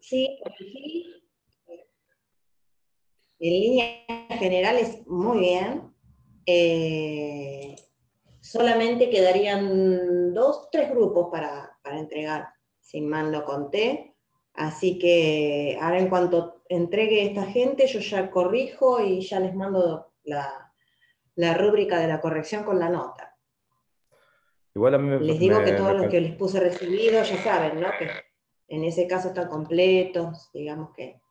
Sí, en líneas generales, muy bien. Solamente quedarían 2, 3 grupos para entregar, si mal no conté. Así que ahora en cuanto entregue esta gente, yo ya corrijo y ya les mando la rúbrica de la corrección con la nota. Igual a mí Les digo que todos los que les puse recibidos ya saben, ¿no? Que en ese caso están completos, digamos que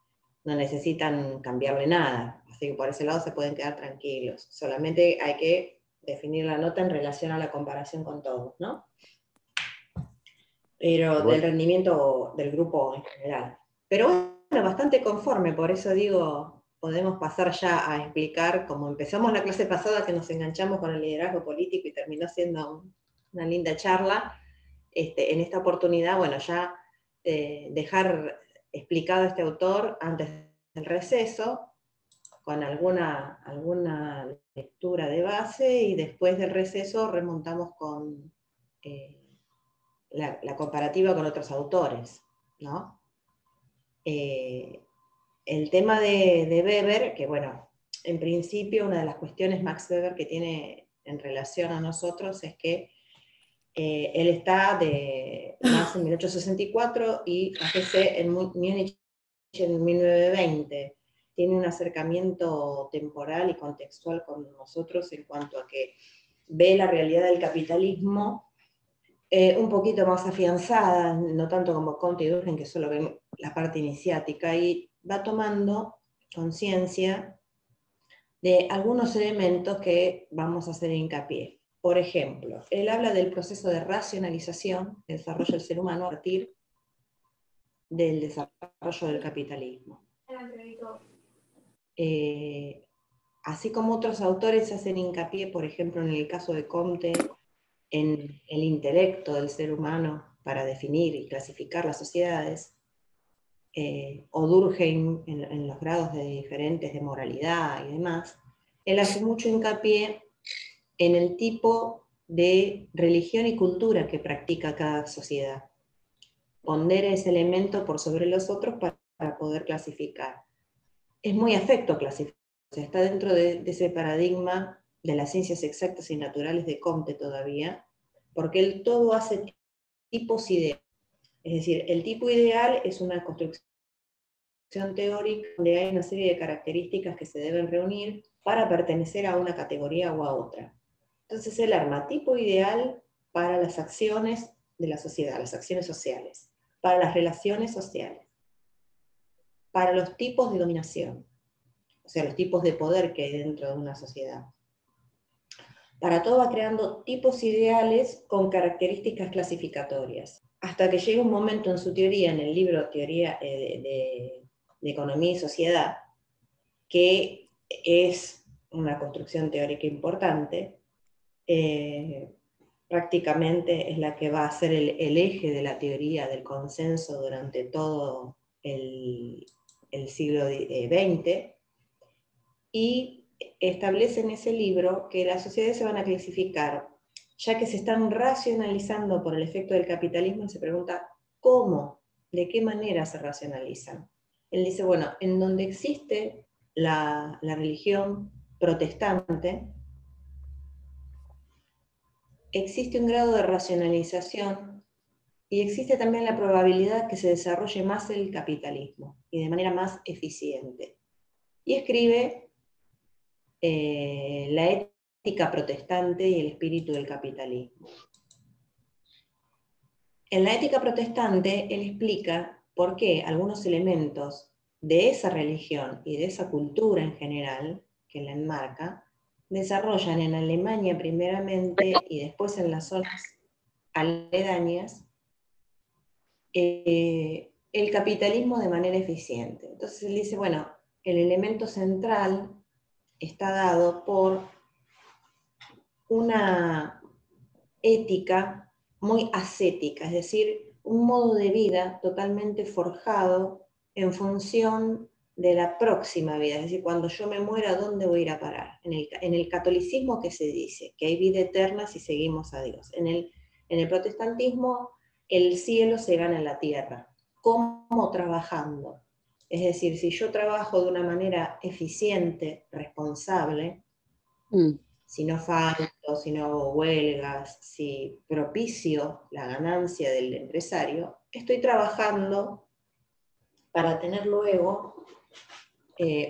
no necesitan cambiarle nada. Así que por ese lado se pueden quedar tranquilos. Solamente hay que definir la nota en relación a la comparación con todos, ¿no? Pero igual, del rendimiento del grupo en general. Pero bueno, bastante conforme, por eso digo, podemos pasar ya a explicar, como empezamos la clase pasada, que nos enganchamos con el liderazgo político y terminó siendo una linda charla. En esta oportunidad, bueno, ya dejar explicado a este autor antes del receso, con alguna lectura de base, y después del receso remontamos con la comparativa con otros autores, ¿no? El tema de Weber, que bueno, en principio una de las cuestiones Max Weber que tiene en relación a nosotros es que él está nace en 1864 y fallece en Múnich en 1920. Tiene un acercamiento temporal y contextual con nosotros en cuanto a que ve la realidad del capitalismo un poquito más afianzada, no tanto como Comte y Durkheim, que solo ven la parte iniciática, y va tomando conciencia de algunos elementos que vamos a hacer hincapié. Por ejemplo, él habla del proceso de racionalización del desarrollo del ser humano a partir del desarrollo del capitalismo. Así como otros autores hacen hincapié, por ejemplo, en el caso de Comte, en el intelecto del ser humano para definir y clasificar las sociedades, o Durkheim en los grados diferentes de moralidad y demás, él hace mucho hincapié en el tipo de religión y cultura que practica cada sociedad. Pondera ese elemento por sobre los otros para poder clasificar. Es muy afecto clasificar, o sea, está dentro de ese paradigma de las ciencias exactas y naturales de Comte todavía, porque él todo hace tipos ideales. Es decir, el tipo ideal es una construcción teórica donde hay una serie de características que se deben reunir para pertenecer a una categoría o a otra. Entonces él arma tipo ideal para las acciones de la sociedad, las acciones sociales, para las relaciones sociales, para los tipos de dominación, o sea, los tipos de poder que hay dentro de una sociedad. Para todo va creando tipos ideales con características clasificatorias, hasta que llega un momento en su teoría, en el libro Teoría de Economía y Sociedad, que es una construcción teórica importante, prácticamente es la que va a ser el eje de la teoría del consenso durante todo el siglo XX, y establece en ese libro que las sociedades se van a clasificar, ya que se están racionalizando por el efecto del capitalismo, y se pregunta cómo, de qué manera se racionalizan. Él dice, bueno, en donde existe la religión protestante, existe un grado de racionalización y existe también la probabilidad que se desarrolle más el capitalismo y de manera más eficiente. Y escribe la ética protestante y el espíritu del capitalismo. En la ética protestante, él explica por qué algunos elementos de esa religión y de esa cultura en general, que la enmarca, desarrollan en Alemania primeramente y después en las zonas aledañas el capitalismo de manera eficiente. Entonces él dice, bueno, el elemento central está dado por una ética muy ascética, es decir, un modo de vida totalmente forjado en función de la próxima vida, es decir, cuando yo me muera, ¿dónde voy a ir a parar? En el catolicismo, ¿qué se dice? Que hay vida eterna si seguimos a Dios. En el protestantismo, el cielo se gana en la tierra. cómo trabajando. Es decir, si yo trabajo de una manera eficiente, responsable, si no falto, si no hago huelgas, si propicio la ganancia del empresario, estoy trabajando para tener luego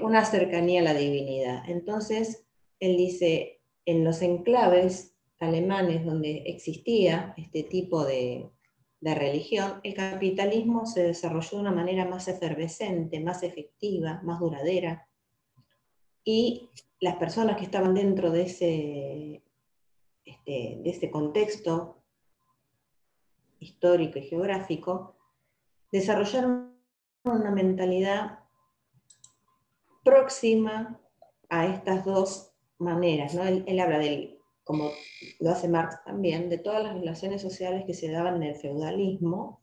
una cercanía a la divinidad. Entonces, él dice, en los enclaves alemanes donde existía este tipo de religión, el capitalismo se desarrolló de una manera más efervescente, más efectiva, más duradera, y las personas que estaban dentro de ese contexto histórico y geográfico, desarrollaron una mentalidad próxima a estas dos maneras, ¿no? Él habla como lo hace Marx también, de todas las relaciones sociales que se daban en el feudalismo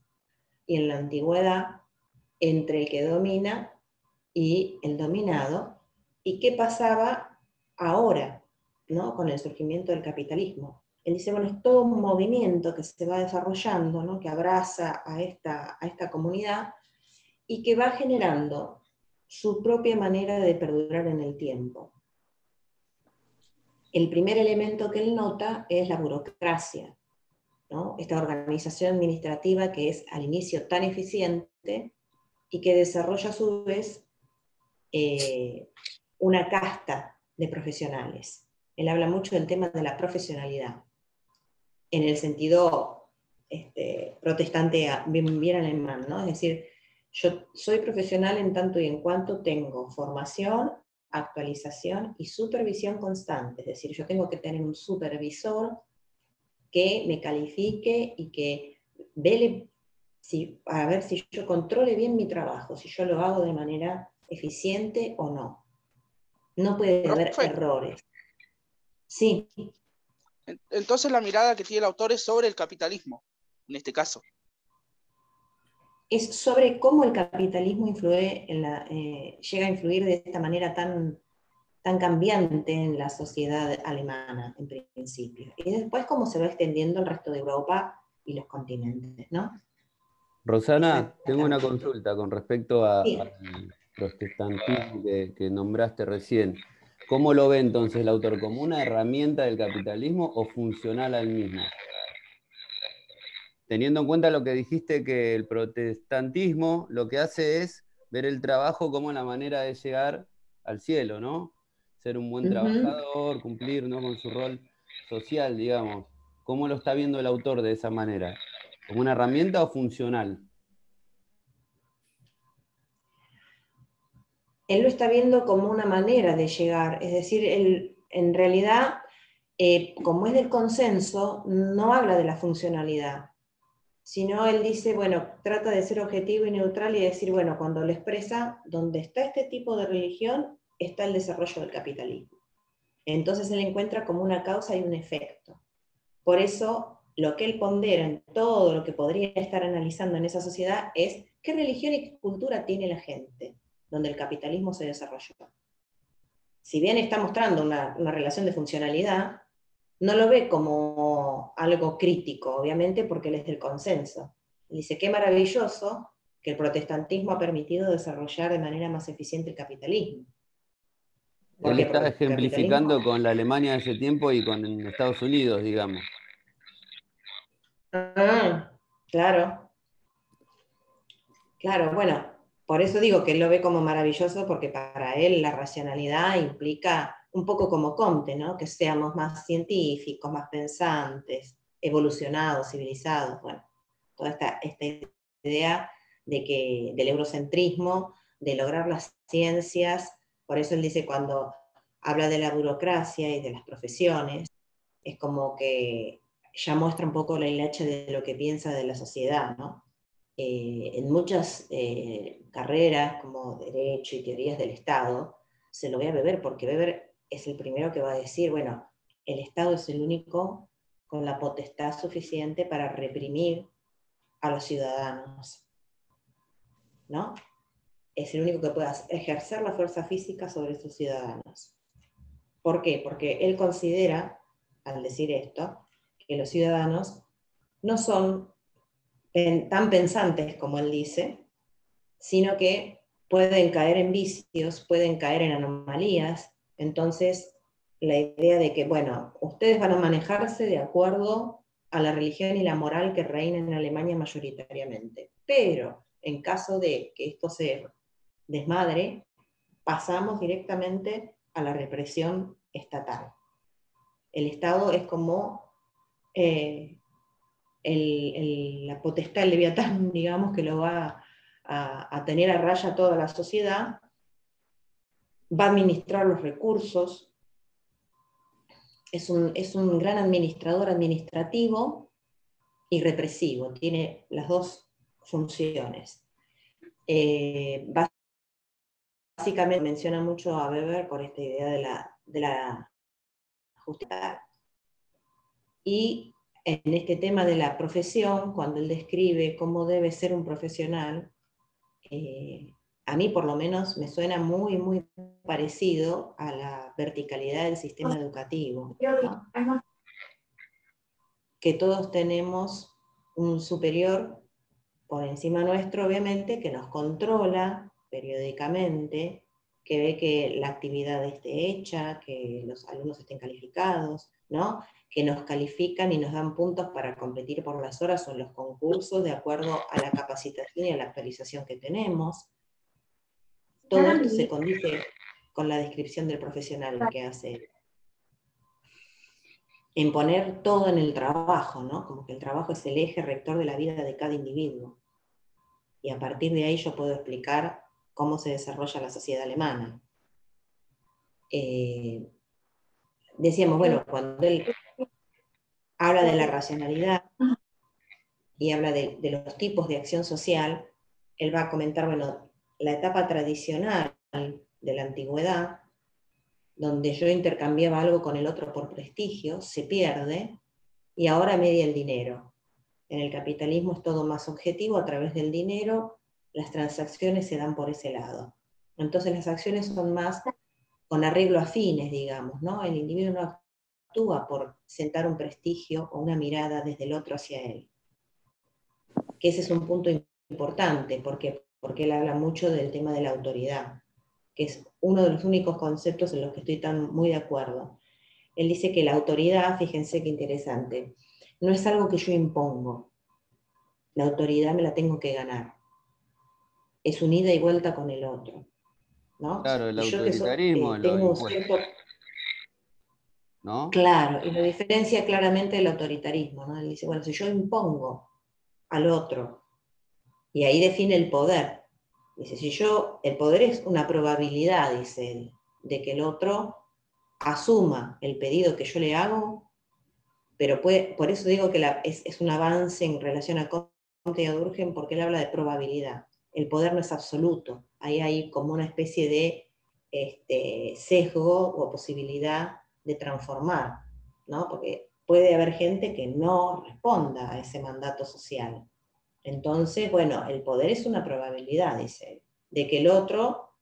y en la antigüedad entre el que domina y el dominado, y qué pasaba ahora, ¿no? Con el surgimiento del capitalismo. Él dice, bueno, es todo un movimiento que se va desarrollando, ¿no? Que abraza a esta comunidad y que va generando su propia manera de perdurar en el tiempo. El primer elemento que él nota es la burocracia, ¿no? Esta organización administrativa que es al inicio tan eficiente y que desarrolla a su vez una casta de profesionales. Él habla mucho del tema de la profesionalidad, en el sentido protestante, bien alemán, ¿no? Es decir, yo soy profesional en tanto y en cuanto tengo formación, actualización y supervisión constante. Es decir, yo tengo que tener un supervisor que me califique y que vele a ver si yo controle bien mi trabajo, si yo lo hago de manera eficiente o no. No puede haber errores. Sí. Entonces la mirada que tiene el autor es sobre el capitalismo, en este caso. Es sobre cómo el capitalismo llega a influir de esta manera tan cambiante en la sociedad alemana, en principio. Y después cómo se va extendiendo el resto de Europa y los continentes, ¿no? Rosana, tengo una consulta con respecto al Sí. protestantismo que nombraste recién. ¿Cómo lo ve entonces el autor? ¿Como una herramienta del capitalismo o funcional al mismo? Teniendo en cuenta lo que dijiste, que el protestantismo lo que hace es ver el trabajo como la manera de llegar al cielo, ¿no? Ser un buen trabajador, cumplir, ¿no?, con su rol social, digamos. ¿Cómo lo está viendo el autor de esa manera? ¿Como una herramienta o funcional? Él lo está viendo como una manera de llegar, es decir, él, en realidad, como es del consenso, no habla de la funcionalidad, sino él dice, bueno, trata de ser objetivo y neutral y decir, bueno, cuando lo expresa, donde está este tipo de religión, está el desarrollo del capitalismo. Entonces él encuentra como una causa y un efecto. Por eso, lo que él pondera en todo lo que podría estar analizando en esa sociedad es qué religión y qué cultura tiene la gente donde el capitalismo se desarrolló. Si bien está mostrando una relación de funcionalidad, no lo ve como algo crítico, obviamente, porque él es del consenso. Él dice, qué maravilloso que el protestantismo ha permitido desarrollar de manera más eficiente el capitalismo. Él está ejemplificando con la Alemania de ese tiempo y con Estados Unidos, digamos. Claro. Claro, bueno, por eso digo que él lo ve como maravilloso, porque para él la racionalidad implica un poco como Comte, ¿no? Que seamos más científicos, más pensantes, evolucionados, civilizados, bueno, toda esta idea del eurocentrismo, de lograr las ciencias. Por eso él dice, cuando habla de la burocracia y de las profesiones, es como que ya muestra un poco la hilacha de lo que piensa de la sociedad, ¿no? En muchas carreras como Derecho y Teorías del Estado, se lo ve a Weber, porque Weber es el primero que va a decir, bueno, el Estado es el único con la potestad suficiente para reprimir a los ciudadanos, ¿no? Es el único que puede ejercer la fuerza física sobre sus ciudadanos. ¿Por qué? Porque él considera, al decir esto, que los ciudadanos no son tan pensantes como él dice, sino que pueden caer en vicios, pueden caer en anomalías. Entonces, la idea de que, bueno, ustedes van a manejarse de acuerdo a la religión y la moral que reina en Alemania mayoritariamente. Pero en caso de que esto se desmadre, pasamos directamente a la represión estatal. El Estado es como la potestad, el leviatán, digamos, que lo va a tener a raya toda la sociedad, va a administrar los recursos, es un gran administrador administrativo y represivo, tiene las dos funciones. Básicamente menciona mucho a Weber por esta idea de la justicia. Y en este tema de la profesión, cuando él describe cómo debe ser un profesional, a mí por lo menos me suena muy, muy parecido a la verticalidad del sistema educativo, ¿no? Que todos tenemos un superior por encima nuestro, obviamente, que nos controla periódicamente, que ve que la actividad esté hecha, que los alumnos estén calificados, ¿no? Que nos califican y nos dan puntos para competir por las horas o en los concursos de acuerdo a la capacitación y a la actualización que tenemos. Todo esto se condice con la descripción del profesional que hace. En poner todo en el trabajo, ¿no? Como que el trabajo es el eje rector de la vida de cada individuo. Y a partir de ahí yo puedo explicar cómo se desarrolla la sociedad alemana. Decíamos, bueno, cuando él habla de la racionalidad y habla de los tipos de acción social, él va a comentar, bueno, la etapa tradicional de la antigüedad, donde yo intercambiaba algo con el otro por prestigio, se pierde, y ahora media el dinero. En el capitalismo es todo más objetivo, a través del dinero las transacciones se dan por ese lado. Entonces las acciones son más con arreglo a fines, digamos, ¿no? El individuo no actúa por sentar un prestigio o una mirada desde el otro hacia él. Que ese es un punto importante, porque él habla mucho del tema de la autoridad, que es uno de los únicos conceptos en los que estoy muy de acuerdo. Él dice que la autoridad, fíjense qué interesante, no es algo que yo impongo. La autoridad me la tengo que ganar. Es un ida y vuelta con el otro, ¿no? Claro, el Y yo autoritarismo, lo tengo un impuesto, cierto... ¿no? Claro, y lo diferencia claramente del autoritarismo, ¿no? Él dice, bueno, si yo impongo al otro, y ahí define el poder. Dice, el poder es una probabilidad, dice él, de que el otro asuma el pedido que yo le hago, pero por eso digo que es un avance en relación a Comte y a Durkheim, porque él habla de probabilidad. El poder no es absoluto, ahí hay como una especie de sesgo o posibilidad de transformar, ¿no? Porque puede haber gente que no responda a ese mandato social. Entonces, bueno, el poder es una probabilidad, dice, de que el otro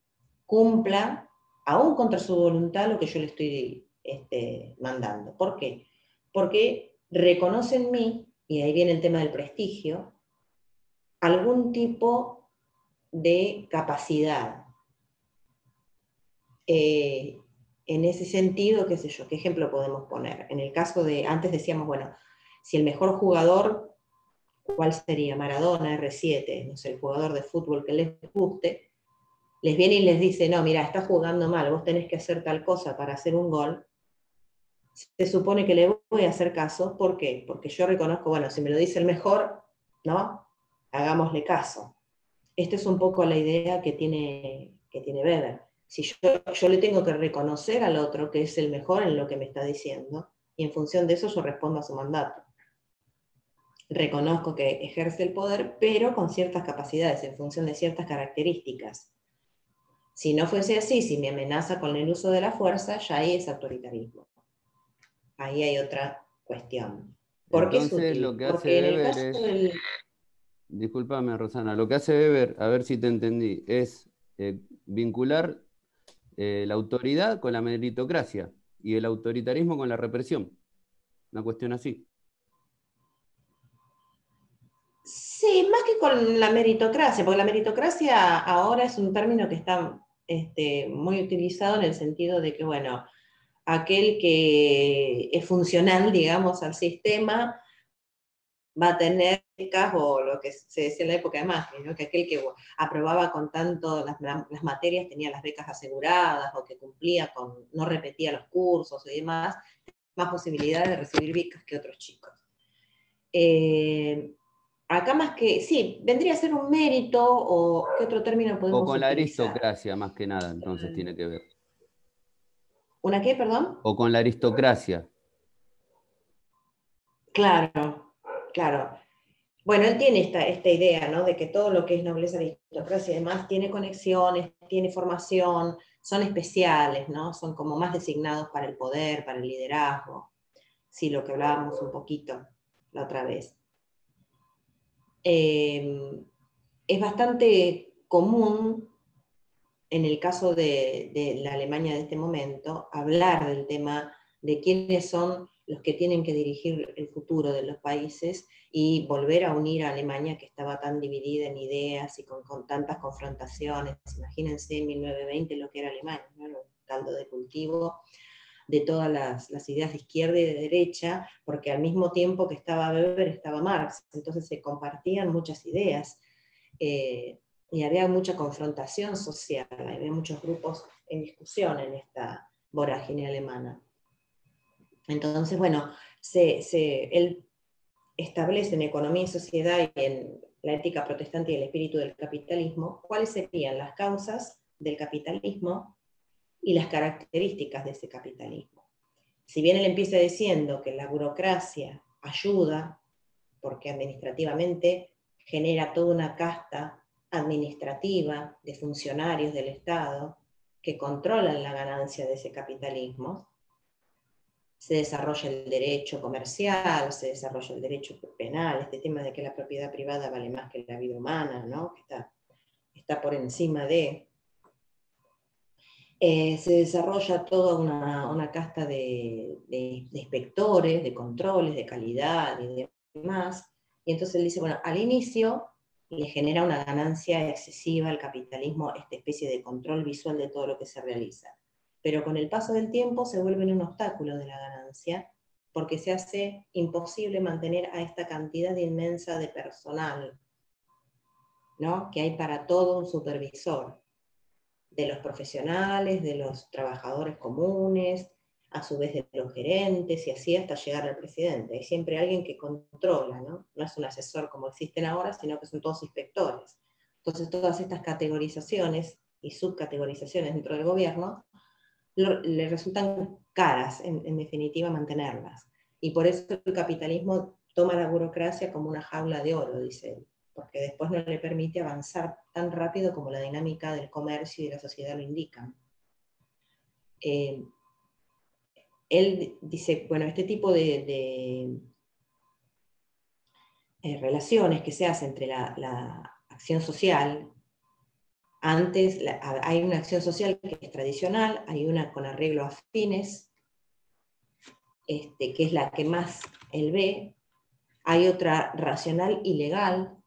cumpla, aún contra su voluntad, lo que yo le estoy mandando. ¿Por qué? Porque reconoce en mí, y ahí viene el tema del prestigio, algún tipo de capacidad. En ese sentido, qué sé yo, ¿qué ejemplo podemos poner? En el caso de, antes decíamos, bueno, si el mejor jugador, ¿cuál sería? Maradona, R7, no sé, el jugador de fútbol que les guste, les viene y les dice, no, mira, estás jugando mal, vos tenés que hacer tal cosa para hacer un gol, se supone que le voy a hacer caso. ¿Por qué? Porque yo reconozco, bueno, si me lo dice el mejor, ¿no? Hagámosle caso. Esta es un poco la idea que tiene Weber. Si yo le tengo que reconocer al otro que es el mejor en lo que me está diciendo, y en función de eso yo respondo a su mandato. Reconozco que ejerce el poder, pero con ciertas capacidades, en función de ciertas características. Si no fuese así, si me amenaza con el uso de la fuerza, ya ahí es autoritarismo. Ahí hay otra cuestión. ¿Por qué es Entonces lo útil? que hace Porque en el Weber caso es, del... discúlpame Rosana, lo que hace Weber, a ver si te entendí, es vincular la autoridad con la meritocracia y el autoritarismo con la represión. Una cuestión así. Sí, más que con la meritocracia, porque la meritocracia ahora es un término que está muy utilizado en el sentido de que, bueno, aquel que es funcional, digamos, al sistema, va a tener becas, o lo que se decía en la época de Macri, ¿no? Que aquel que aprobaba con tanto las materias tenía las becas aseguradas, o que cumplía con, no repetía los cursos y demás, más posibilidades de recibir becas que otros chicos. Acá más que, sí, vendría a ser un mérito, o ¿qué otro término O podemos con la utilizar? aristocracia, más que nada, entonces tiene que ver. ¿Una qué, perdón? O con la aristocracia. Claro, claro. Bueno, él tiene esta idea, ¿no? De que todo lo que es nobleza, aristocracia y demás tiene conexiones, tiene formación, son especiales, ¿no? Son como más designados para el poder, para el liderazgo. Sí, lo que hablábamos un poquito la otra vez. Es bastante común, en el caso de la Alemania de este momento, hablar del tema de quiénes son los que tienen que dirigir el futuro de los países y volver a unir a Alemania, que estaba tan dividida en ideas y con tantas confrontaciones. Imagínense en 1920 lo que era Alemania, ¿no? El caldo de cultivo de todas las ideas de izquierda y de derecha, porque al mismo tiempo que estaba Weber estaba Marx, entonces se compartían muchas ideas. Y había mucha confrontación social, había muchos grupos en discusión en esta vorágine alemana. Entonces, bueno, él establece en Economía y Sociedad y en la ética protestante y el espíritu del capitalismo cuáles serían las causas del capitalismo y las características de ese capitalismo. Si bien él empieza diciendo que la burocracia ayuda, porque administrativamente genera toda una casta administrativa de funcionarios del Estado que controlan la ganancia de ese capitalismo, se desarrolla el derecho comercial, se desarrolla el derecho penal, este tema de que la propiedad privada vale más que la vida humana, ¿no? Que está por encima de... se desarrolla toda una casta de inspectores, de controles, de calidad y demás. Y entonces él dice, bueno, al inicio le genera una ganancia excesiva al capitalismo, esta especie de control visual de todo lo que se realiza. Pero con el paso del tiempo se vuelve un obstáculo de la ganancia, porque se hace imposible mantener a esta cantidad inmensa de personal, ¿no? Que hay para todo un supervisor, de los profesionales, de los trabajadores comunes, a su vez de los gerentes, y así hasta llegar al presidente. Hay siempre alguien que controla, ¿no? No es un asesor como existen ahora, sino que son todos inspectores. Entonces, todas estas categorizaciones y subcategorizaciones dentro del gobierno le resultan caras, en definitiva, mantenerlas. Y por eso el capitalismo toma la burocracia como una jaula de oro, dice él, porque después no le permite avanzar tan rápido como la dinámica del comercio y de la sociedad lo indican. Él dice, bueno, este tipo de relaciones que se hace entre la acción social, antes hay una acción social que es tradicional, hay una con arreglo a fines, que es la que más él ve. Hay otra racional y legal,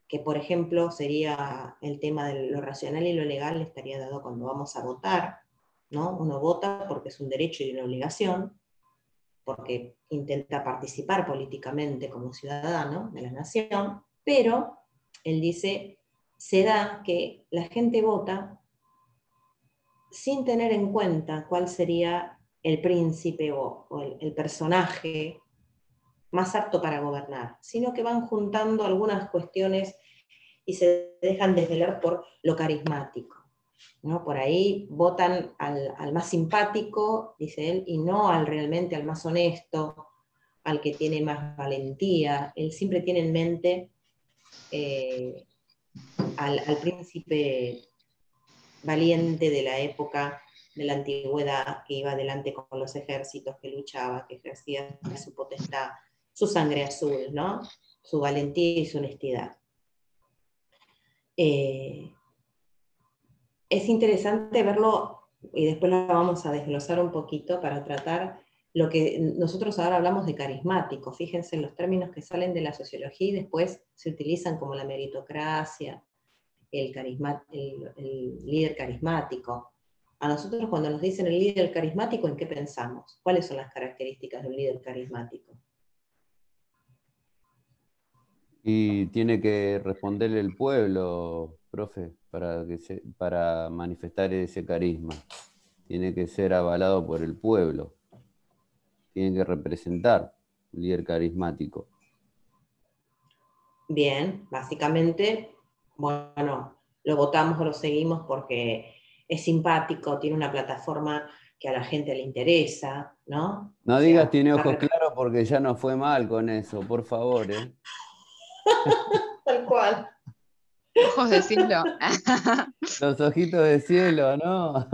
que por ejemplo sería el tema de lo racional y lo legal, estaría dado cuando vamos a votar, ¿no? Uno vota porque es un derecho y una obligación, porque intenta participar políticamente como ciudadano de la nación, pero él dice, se da que la gente vota sin tener en cuenta cuál sería el príncipe o el personaje más apto para gobernar, sino que van juntando algunas cuestiones y se dejan desvelar por lo carismático, ¿no? Por ahí votan al más simpático, dice él, y no realmente al más honesto, al que tiene más valentía. Él siempre tiene en mente al príncipe valiente de la época de la antigüedad, que iba adelante con los ejércitos, que luchaba, que ejercía su potestad, su sangre azul, ¿no? Su valentía y su honestidad. Es interesante verlo, y después lo vamos a desglosar un poquito para tratar lo que nosotros ahora hablamos de carismático, fíjense en los términos que salen de la sociología y después se utilizan como la meritocracia, el líder carismático. A nosotros cuando nos dicen el líder carismático, ¿en qué pensamos? ¿Cuáles son las características de un líder carismático? Y tiene que responderle el pueblo, profe, para manifestar ese carisma. Tiene que ser avalado por el pueblo. Tiene que representar un líder carismático. Bien, básicamente, bueno, lo votamos o lo seguimos porque es simpático, tiene una plataforma que a la gente le interesa, ¿no? No O digas sea, tiene ojos claros porque ya no fue mal con eso, por favor, ¿eh? tal cual. Ojos de cielo. Los ojitos de cielo, ¿no?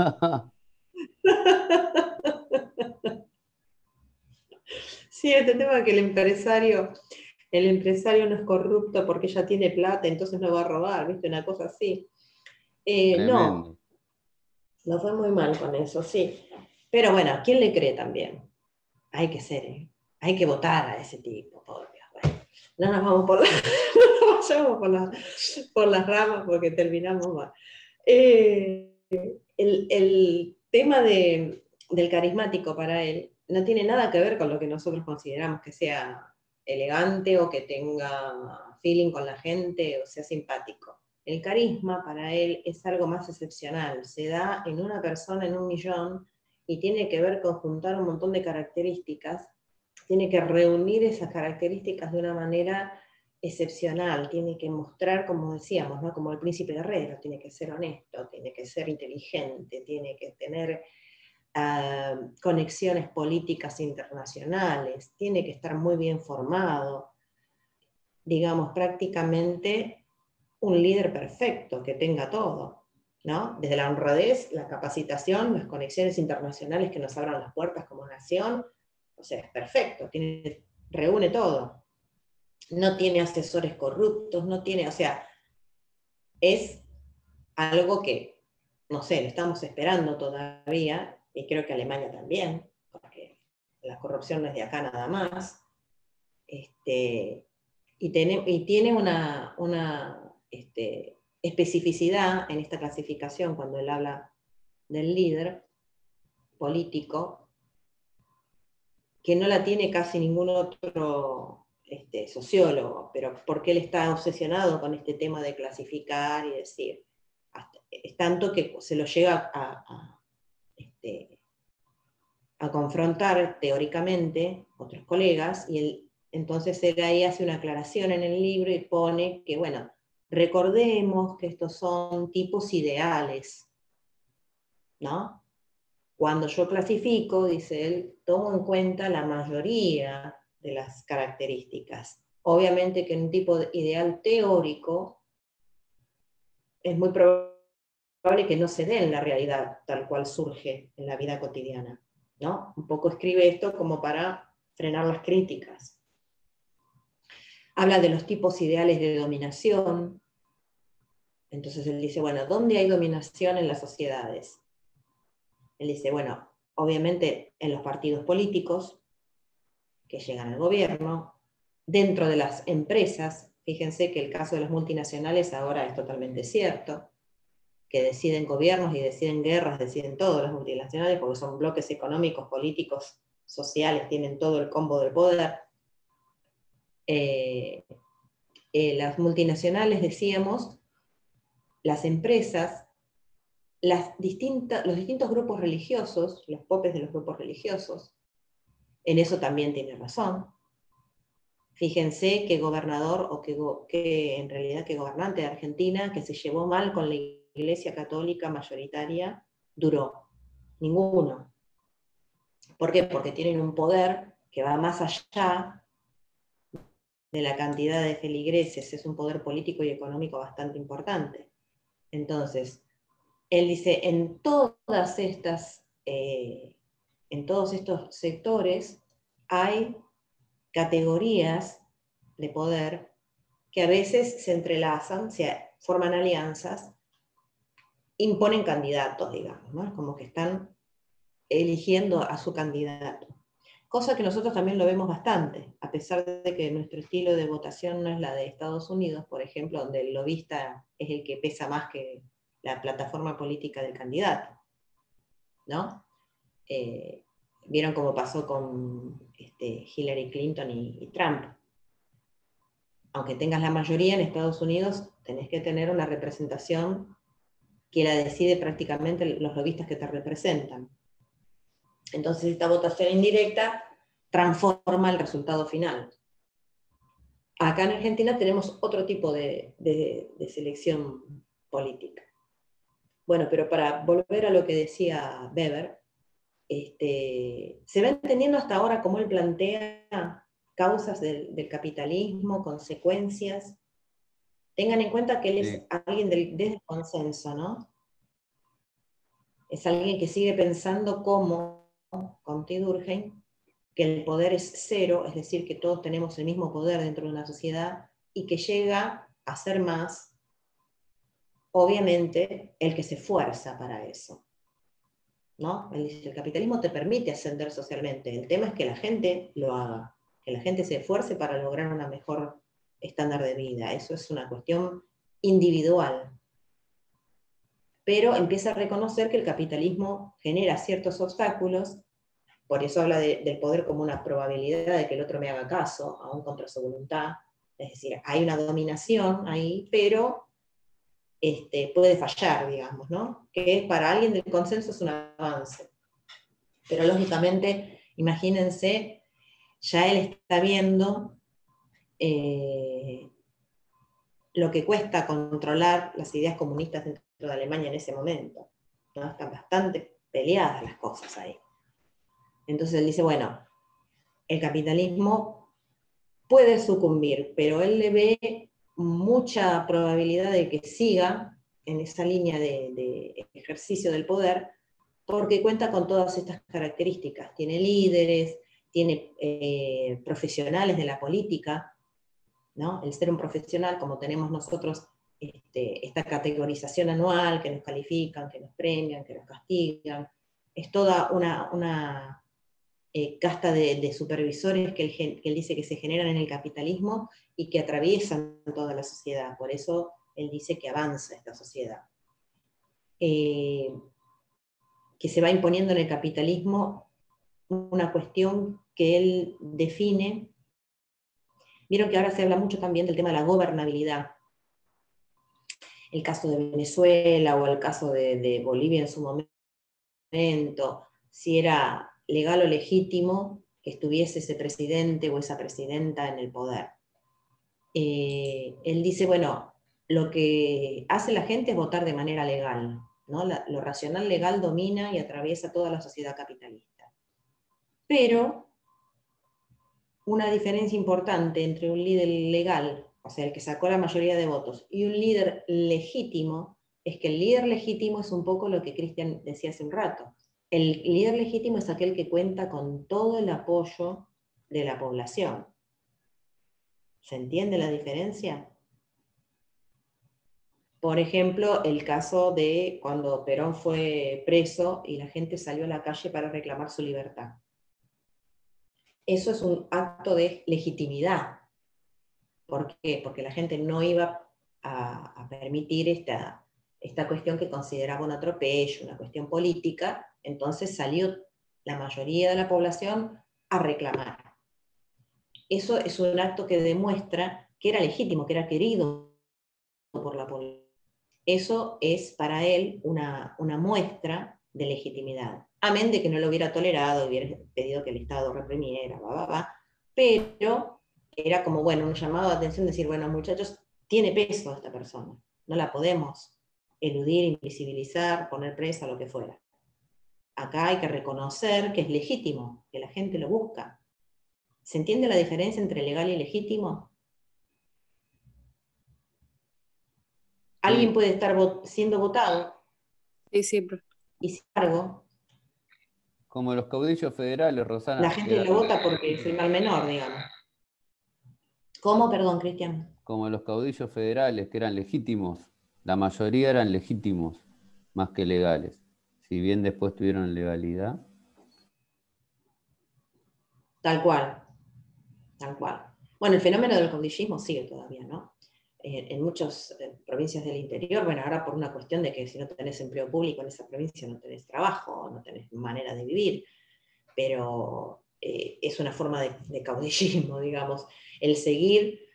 Sí, este tema que el empresario no es corrupto porque ella tiene plata, entonces no va a robar, ¿viste? Una cosa así. No, Tremendo. no fue muy mal con eso, sí. Pero bueno, ¿quién le cree también? Hay que ser, ¿eh? Hay que votar a ese tipo, por Dios. Bueno, no nos vamos no nos vayamos por las ramas porque terminamos mal. El tema del carismático para él no tiene nada que ver con lo que nosotros consideramos que sea elegante o que tenga feeling con la gente o sea simpático. El carisma para él es algo más excepcional, se da en una persona en 1.000.000 y tiene que ver con juntar un montón de características, tiene que reunir esas características de una manera excepcional, tiene que mostrar, como decíamos, ¿no? Como el príncipe guerrero, tiene que ser honesto, tiene que ser inteligente, tiene que tener conexiones políticas internacionales, tiene que estar muy bien formado, digamos, prácticamente un líder perfecto, que tenga todo, ¿no? Desde la honradez, la capacitación, las conexiones internacionales que nos abran las puertas como nación, o sea, es perfecto, reúne todo. No tiene asesores corruptos, no tiene, o sea, es algo que, no sé, lo estamos esperando todavía, y creo que Alemania también, porque la corrupción no es de acá nada más. Y tiene una especificidad en esta clasificación cuando él habla del líder político, que no la tiene casi ningún otro sociólogo, pero porque él está obsesionado con este tema de clasificar y decir, es tanto que se lo llega a confrontar teóricamente otros colegas, y entonces él ahí hace una aclaración en el libro y pone que, bueno, recordemos que estos son tipos ideales, ¿no? Cuando yo clasifico, dice él, tomo en cuenta la mayoría de las características. Obviamente que un tipo ideal teórico es muy probable que no se dé en la realidad tal cual surge en la vida cotidiana, ¿no? Un poco escribe esto como para frenar las críticas. Habla de los tipos ideales de dominación. Entonces él dice, bueno, ¿dónde hay dominación en las sociedades? Él dice, bueno, obviamente en los partidos políticos que llegan al gobierno, dentro de las empresas, fíjense que el caso de las multinacionales ahora es totalmente cierto, que deciden gobiernos y deciden guerras, deciden todo las multinacionales, porque son bloques económicos, políticos, sociales, tienen todo el combo del poder. Las multinacionales, decíamos, las empresas, los distintos grupos religiosos, los popes de los grupos religiosos, en eso también tiene razón. Fíjense qué gobernador, o que en realidad qué gobernante de Argentina, que se llevó mal con la Iglesia Católica mayoritaria, duró. Ninguno. ¿Por qué? Porque tienen un poder que va más allá de la cantidad de feligreses, es un poder político y económico bastante importante. Entonces, él dice, en todos estos sectores hay categorías de poder que a veces se entrelazan, se forman alianzas, imponen candidatos, digamos, ¿no? Como que están eligiendo a su candidato. cosa que nosotros también lo vemos bastante, a pesar de que nuestro estilo de votación no es la de Estados Unidos, por ejemplo, donde el lobista es el que pesa más que la plataforma política del candidato, ¿no? Vieron cómo pasó con Hillary Clinton y Trump. Aunque tengas la mayoría en Estados Unidos, tenés que tener una representación que la decide prácticamente los lobistas que te representan. Entonces esta votación indirecta transforma el resultado final. Acá en Argentina tenemos otro tipo de selección política. Bueno, pero para volver a lo que decía Weber, se va entendiendo hasta ahora cómo él plantea causas del capitalismo, consecuencias. Tengan en cuenta que él es alguien desde el consenso, ¿no? Es alguien que sigue pensando como Comte y Durkheim, que el poder es cero, es decir, que todos tenemos el mismo poder dentro de una sociedad, y que llega a ser más, obviamente, el que se esfuerza para eso, ¿no? Él dice, el capitalismo te permite ascender socialmente, el tema es que la gente lo haga, que la gente se esfuerce para lograr una mejor estándar de vida, eso es una cuestión individual. Pero empieza a reconocer que el capitalismo genera ciertos obstáculos, por eso habla del poder como una probabilidad de que el otro me haga caso, aún contra su voluntad. Es decir, hay una dominación ahí, pero puede fallar, digamos, ¿no? Que para alguien del consenso es un avance. Pero lógicamente, imagínense, ya él está viendo lo que cuesta controlar las ideas comunistas dentro de Alemania en ese momento, ¿no? Están bastante peleadas las cosas ahí. Entonces él dice, bueno, el capitalismo puede sucumbir, pero él le ve mucha probabilidad de que siga en esa línea de ejercicio del poder, porque cuenta con todas estas características. Tiene líderes, tiene profesionales de la política, ¿no? El ser un profesional, como tenemos nosotros esta categorización anual, que nos califican, que nos premian, que nos castigan, es toda una casta de supervisores que él dice que se generan en el capitalismo y que atraviesan toda la sociedad. Por eso él dice que avanza esta sociedad. Que se va imponiendo en el capitalismo una cuestión que él define. Vieron que ahora se habla mucho también del tema de la gobernabilidad. El caso de Venezuela o el caso de Bolivia en su momento, si era legal o legítimo que estuviese ese presidente o esa presidenta en el poder. Él dice, bueno, lo que hace la gente es votar de manera legal, ¿no? Lo racional legal domina y atraviesa toda la sociedad capitalista. Pero una diferencia importante entre un líder legal, o sea, el que sacó la mayoría de votos, y un líder legítimo, es que el líder legítimo es un poco lo que Cristian decía hace un rato. El líder legítimo es aquel que cuenta con todo el apoyo de la población. ¿Se entiende la diferencia? Por ejemplo, el caso de cuando Perón fue preso y la gente salió a la calle para reclamar su libertad. Eso es un acto de legitimidad. ¿Por qué? Porque la gente no iba a permitir esta cuestión que consideraba un atropello, una cuestión política, entonces salió la mayoría de la población a reclamar. Eso es un acto que demuestra que era legítimo, que era querido por la población. Eso es para él una muestra de legitimidad. Amén de que no lo hubiera tolerado, hubiera pedido que el Estado reprimiera, pero era como, bueno, un llamado de atención, decir, bueno, muchachos, tiene peso esta persona, no la podemos eludir, invisibilizar, poner presa, lo que fuera. Acá hay que reconocer que es legítimo, que la gente lo busca. ¿Se entiende la diferencia entre legal y legítimo? Alguien puede estar siendo votado Sí, sí, profe. y sin embargo, Como los caudillos federales, Rosana. la gente lo vota porque es el mal menor, digamos. ¿Cómo? Perdón, Cristian. Como los caudillos federales, que eran legítimos. La mayoría eran legítimos, más que legales. Si bien después tuvieron legalidad. Tal cual, tal cual. Bueno, el fenómeno del caudillismo sigue todavía, ¿no? En muchas provincias del interior, bueno, ahora por una cuestión de que si no tenés empleo público en esa provincia no tenés trabajo, no tenés manera de vivir, pero es una forma de caudillismo, digamos, el seguir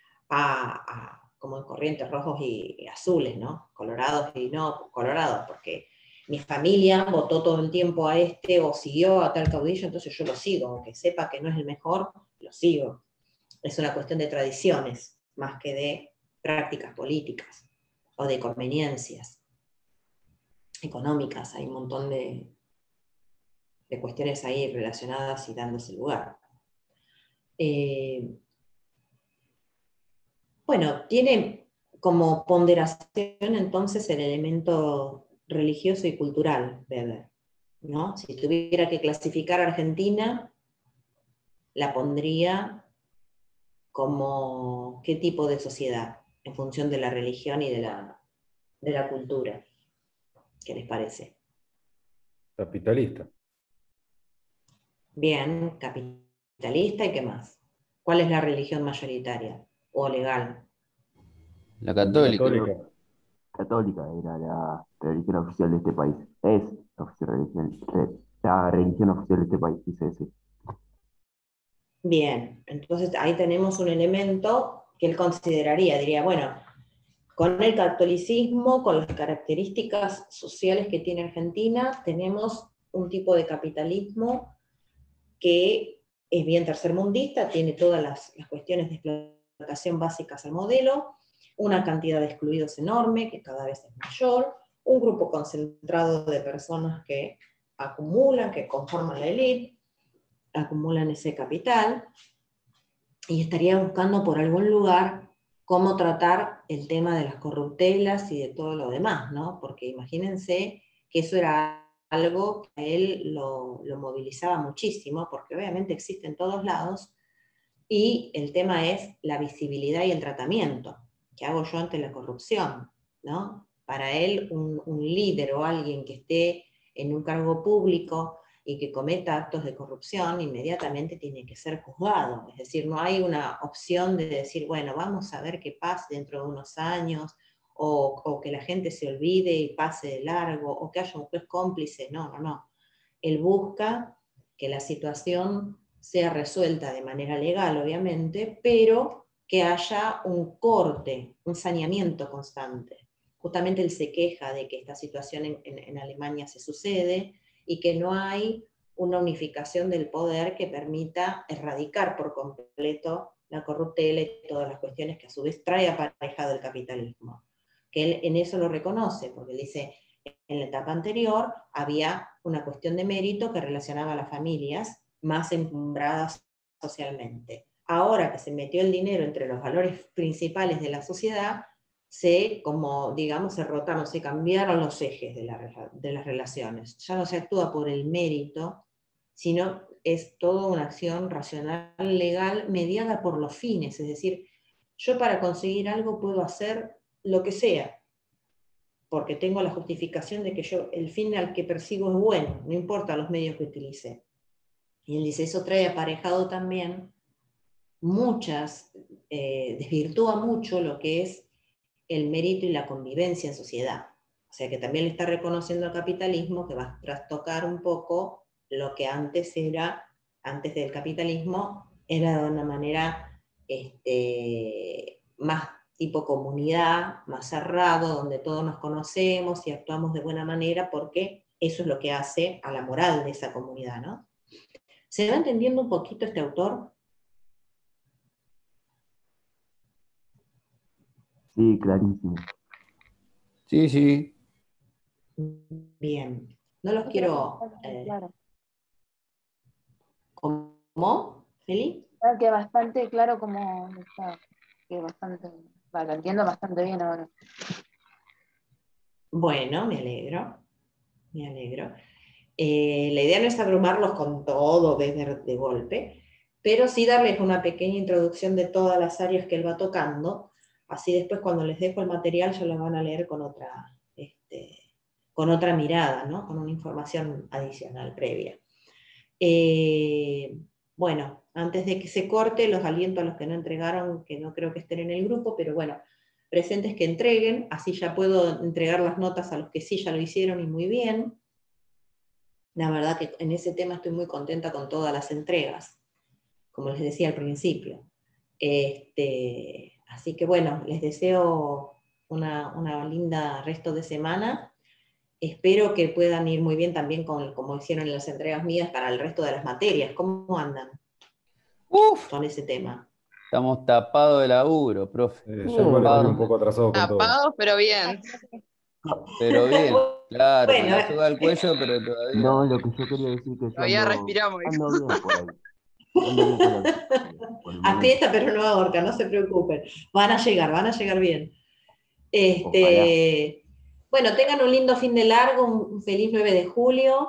como en corrientes rojos y azules, ¿no? Colorados y no colorados, porque mi familia votó todo el tiempo a este o siguió a tal caudillo, entonces yo lo sigo, aunque sepa que no es el mejor, lo sigo. Es una cuestión de tradiciones, más que de prácticas políticas o de conveniencias económicas. Hay un montón de cuestiones ahí relacionadas y dándose lugar. Bueno, tiene como ponderación entonces el elemento religioso y cultural, Weber, ¿no? Si tuviera que clasificar a Argentina, la pondría como qué tipo de sociedad, en función de la religión y de la cultura. ¿Qué les parece? Capitalista. Bien, capitalista y qué más. ¿Cuál es la religión mayoritaria o legal? La La católica. católica. Católica era la religión oficial de este país. Es la religión oficial de este país, dice ese. Bien, entonces ahí tenemos un elemento que él consideraría, diría, bueno, con el catolicismo, con las características sociales que tiene Argentina, tenemos un tipo de capitalismo que es bien tercermundista, tiene todas las cuestiones de explotación básicas al modelo, una cantidad de excluidos enorme, que cada vez es mayor, un grupo concentrado de personas que acumulan, que conforman la élite, acumulan ese capital, y estaría buscando por algún lugar cómo tratar el tema de las corruptelas y de todo lo demás, ¿no? Porque imagínense que eso era algo que a él lo movilizaba muchísimo, porque obviamente existe en todos lados, y el tema es la visibilidad y el tratamiento. ¿Qué hago yo ante la corrupción? ¿No? Para él, un líder o alguien que esté en un cargo público y que cometa actos de corrupción, inmediatamente tiene que ser juzgado. Es decir, no hay una opción de decir, bueno, vamos a ver qué pasa dentro de unos años, o que la gente se olvide y pase de largo, o que haya un juez cómplice. No, no, no. Él busca que la situación sea resuelta de manera legal, obviamente, pero que haya un corte, un saneamiento constante. Justamente él se queja de que esta situación en Alemania se sucede y que no hay una unificación del poder que permita erradicar por completo la corruptela y todas las cuestiones que a su vez trae aparejado el capitalismo. Que él en eso lo reconoce, porque él dice, en la etapa anterior había una cuestión de mérito que relacionaba a las familias más encumbradas socialmente. Ahora que se metió el dinero entre los valores principales de la sociedad, como digamos, se rotaron, se cambiaron los ejes de las relaciones. Ya no se actúa por el mérito, sino es toda una acción racional, legal, mediada por los fines. Es decir, yo para conseguir algo puedo hacer lo que sea, porque tengo la justificación de que el fin al que persigo es bueno, no importa los medios que utilice. Y él dice, eso trae aparejado también desvirtúa mucho lo que es el mérito y la convivencia en sociedad. O sea que también le está reconociendo al capitalismo que va a trastocar un poco lo que antes del capitalismo, era de una manera más tipo comunidad, más cerrado, donde todos nos conocemos y actuamos de buena manera, porque eso es lo que hace a la moral de esa comunidad, ¿no? ¿Se va entendiendo un poquito este autor? Sí, clarísimo. Sí, sí. Bien. No los Yo creo que quiero... está muy claro. ¿Cómo, Feli? Creo que bastante claro como está, que bastante, lo entiendo bastante bien ahora. Bueno, me alegro. Me alegro. La idea no es abrumarlos con todo de golpe, pero sí darles una pequeña introducción de todas las áreas que él va tocando, así después cuando les dejo el material ya lo van a leer con otra mirada, ¿no? Con una información adicional previa. Bueno, Antes de que se corte, los aliento a los que no entregaron, que no creo que estén en el grupo, pero bueno, presentes que entreguen, así ya puedo entregar las notas a los que sí ya lo hicieron y muy bien. La verdad que en ese tema estoy muy contenta con todas las entregas, como les decía al principio. Así que bueno, les deseo una linda resto de semana. Espero que puedan ir muy bien también como hicieron en las entregas mías para el resto de las materias. ¿Cómo andan con ese tema? Estamos tapados de laburo, profe. Ya igual estoy un poco atrasado con todo. Tapados, pero bien. Pero bien, claro, con Bueno, la soga al cuello, pero todavía. No, lo que yo quería decir que yo Todavía ando, respiramos. ando bien por ahí. Ando bien por el momento. aprieta pero no ahorca, no se preocupen. Van a llegar bien. Ojalá. Bueno, tengan un lindo fin de largo, un feliz 9 de julio.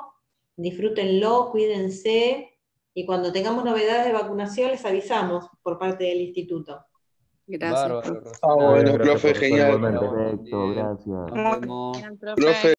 Disfrútenlo, cuídense. Y cuando tengamos novedades de vacunación, les avisamos por parte del instituto. Gracias, Bárbaro, profe. Rosana. Bueno, Gracias, profe, profesor, genial. igualmente. Perfecto, gracias. Nos vemos. Bien, Profe,